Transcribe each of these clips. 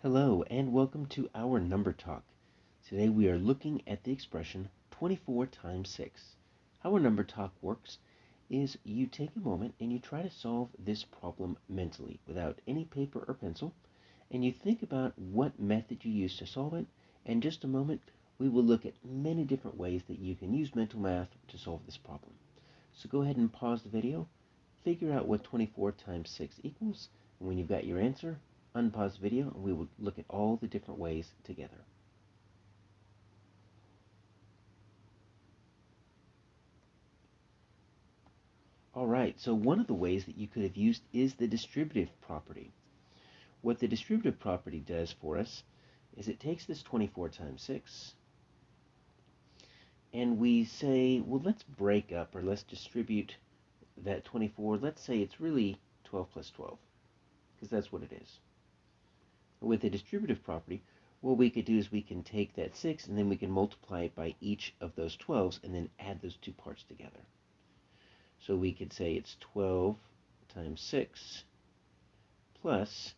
Hello and welcome to our number talk. Today we are looking at the expression 24 times 6. How our number talk works is you take a moment and you try to solve this problem mentally without any paper or pencil, and you think about what method you use to solve it. In just a moment we will look at many different ways that you can use mental math to solve this problem. So go ahead and pause the video, figure out what 24 times 6 equals, and when you've got your answer, unpause the video and we will look at all the different ways together. Alright, so one of the ways that you could have used is the distributive property. What the distributive property does for us is it takes this 24 times 6 and we say, well, let's break up or let's distribute that 24. Let's say it's really 12 plus 12 because that's what it is. With the distributive property, what we could do is we can take that 6 and then we can multiply it by each of those 12s and then add those two parts together. So we could say it's 12 times 6 plus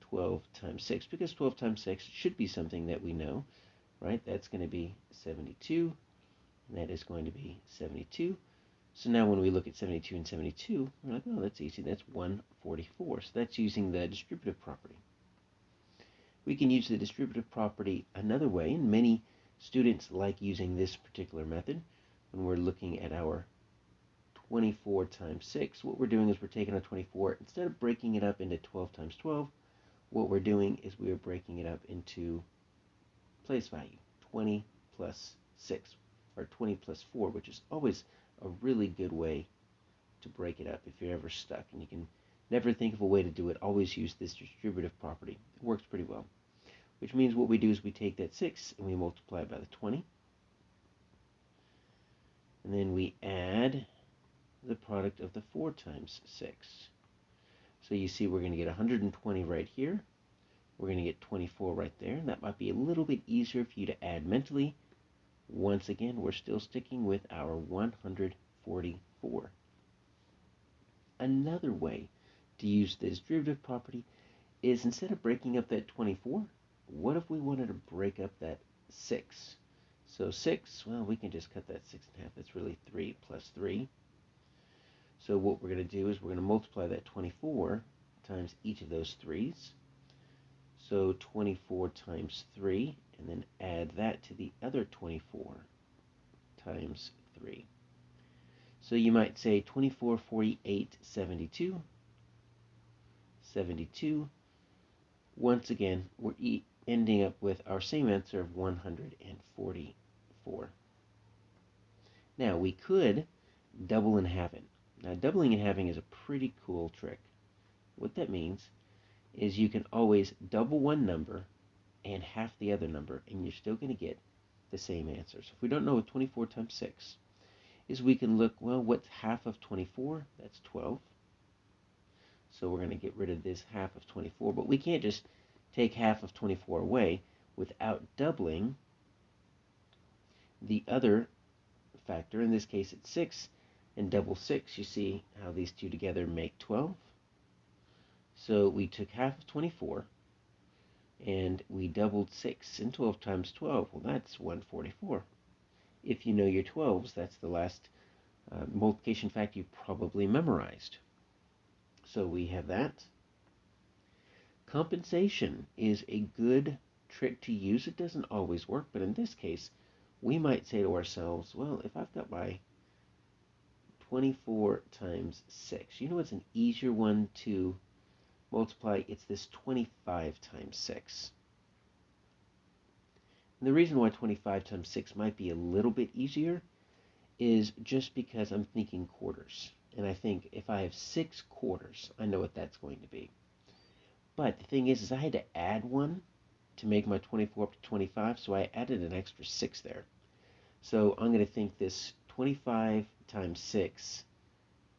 12 times 6, because 12 times 6 should be something that we know, right? That's going to be 72, and that is going to be 72. So now when we look at 72 and 72, we're like, oh, that's easy. That's 144. So that's using the distributive property. We can use the distributive property another way, and many students like using this particular method when we're looking at our 24 times 6. What we're doing is we're taking our 24, instead of breaking it up into 12 times 12, what we're doing is we are breaking it up into place value, 20 plus 6, or 20 plus 4, which is always a really good way to break it up if you're ever stuck and you can never think of a way to do it. Always use this distributive property. It works pretty well. Which means what we do is we take that 6 and we multiply it by the 20. And then we add the product of the 4 times 6. So you see we're going to get 120 right here. We're going to get 24 right there. And that might be a little bit easier for you to add mentally. Once again, we're still sticking with our 144. Another way to use the distributive property is, instead of breaking up that 24, what if we wanted to break up that 6? So 6, well, we can just cut that 6 in half. That's really 3 plus 3. So what we're going to do is we're going to multiply that 24 times each of those 3's. So 24 times 3, and then add that to the other 24 times 3. So you might say 24, 48, 72. 72. Once again, we're ending up with our same answer of 144. Now, we could double and halving. Now, doubling and halving is a pretty cool trick. What that means is you can always double one number and half the other number, and you're still going to get the same answer. So if we don't know what 24 times 6 is, we can look, well, what's half of 24? That's 12. So we're going to get rid of this half of 24, but we can't just take half of 24 away without doubling the other factor. In this case, it's 6, and double 6, you see how these two together make 12. So we took half of 24, and we doubled 6, and 12 times 12, well, that's 144. If you know your 12s, that's the last multiplication fact you probably memorized. So we have that. Compensation is a good trick to use. It doesn't always work, but in this case, we might say to ourselves, well, if I've got my 24 times 6, you know what's an easier one to multiply? It's this 25 times 6. And the reason why 25 times 6 might be a little bit easier is just because I'm thinking quarters. And I think if I have 6 quarters, I know what that's going to be. But the thing is I had to add one to make my 24 up to 25, so I added an extra 6 there. So I'm going to think this 25 times 6,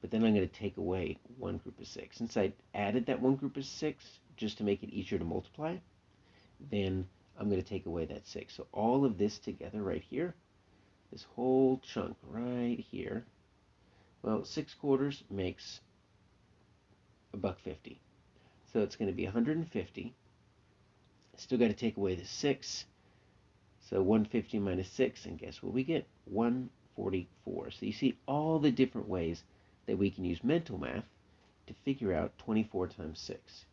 but then I'm going to take away one group of 6. Since I added that one group of 6 just to make it easier to multiply, then I'm going to take away that 6. So all of this together right here, this whole chunk right here, well, 6 quarters makes $1.50. So it's going to be 150 Still got to take away the 6. So 150 minus 6, and guess what we get? 144. So you see all the different ways that we can use mental math to figure out 24 times 6.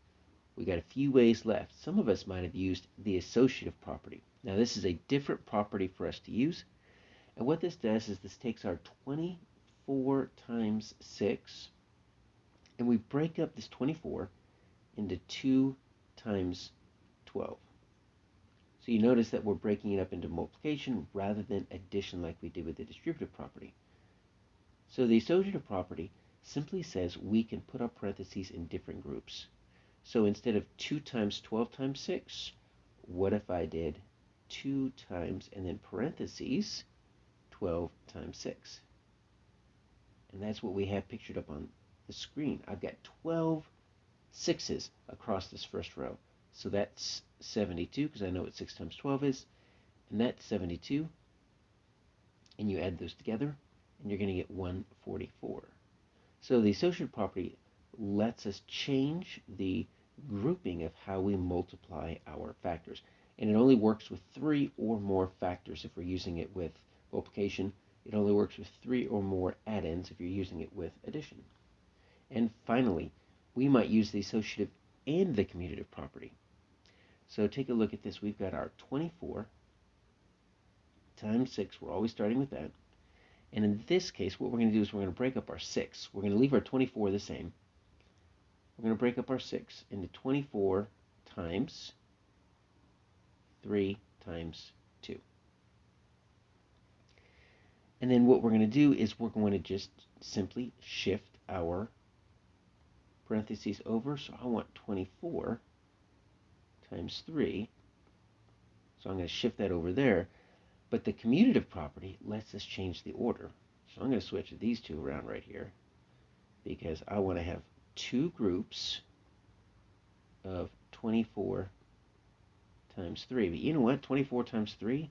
We got a few ways left. Some of us might have used the associative property. Now this is a different property for us to use. And what this does is this takes our 24 times 6, and we break up this 24 into 2 times 12. So you notice that we're breaking it up into multiplication rather than addition like we did with the distributive property. So the associative property simply says we can put our parentheses in different groups. So instead of 2 times 12 times 6, what if I did 2 times and then parentheses 12 times 6? And that's what we have pictured up on the screen. I've got 12 6s across this first row. So that's 72, because I know what 6 times 12 is, and that's 72. And you add those together, and you're going to get 144. So the associative property lets us change the grouping of how we multiply our factors. And it only works with 3 or more factors if we're using it with multiplication. It only works with 3 or more add-ins if you're using it with addition. And finally, we might use the associative and the commutative property. So take a look at this. We've got our 24 times 6. We're always starting with that. And in this case, what we're going to do is we're going to break up our 6. We're going to leave our 24 the same. We're going to break up our 6 into 24 times 3 times 2. And then what we're going to do is we're going to just simply shift our parentheses over. So I want 24 times 3. So I'm going to shift that over there. But the commutative property lets us change the order. So I'm going to switch these two around right here, because I want to have 2 groups of 24 times 3. But you know what? 24 times 3?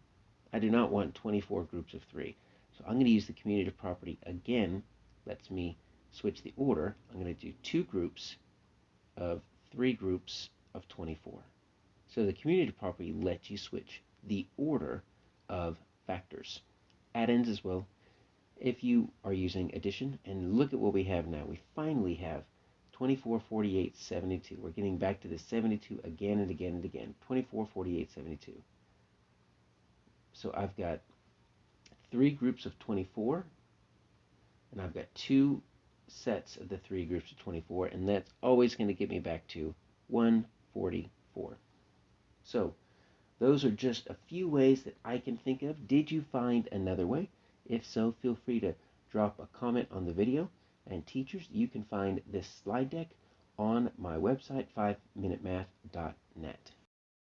I do not want 24 groups of 3. So I'm going to use the commutative property again. Lets me switch the order. I'm going to do 2 groups of 3 groups of 24. So the commutative property lets you switch the order of factors. Add-ins as well if you are using addition. And look at what we have now. We finally have 24, 48, 72. We're getting back to the 72 again and again and again. 24, 48, 72. So I've got 3 groups of 24, and I've got 2 sets of the 3 groups of 24, and that's always going to get me back to 144. So those are just a few ways that I can think of. Did you find another way? If so, feel free to drop a comment on the video. And teachers, you can find this slide deck on my website, 5minutemath.net.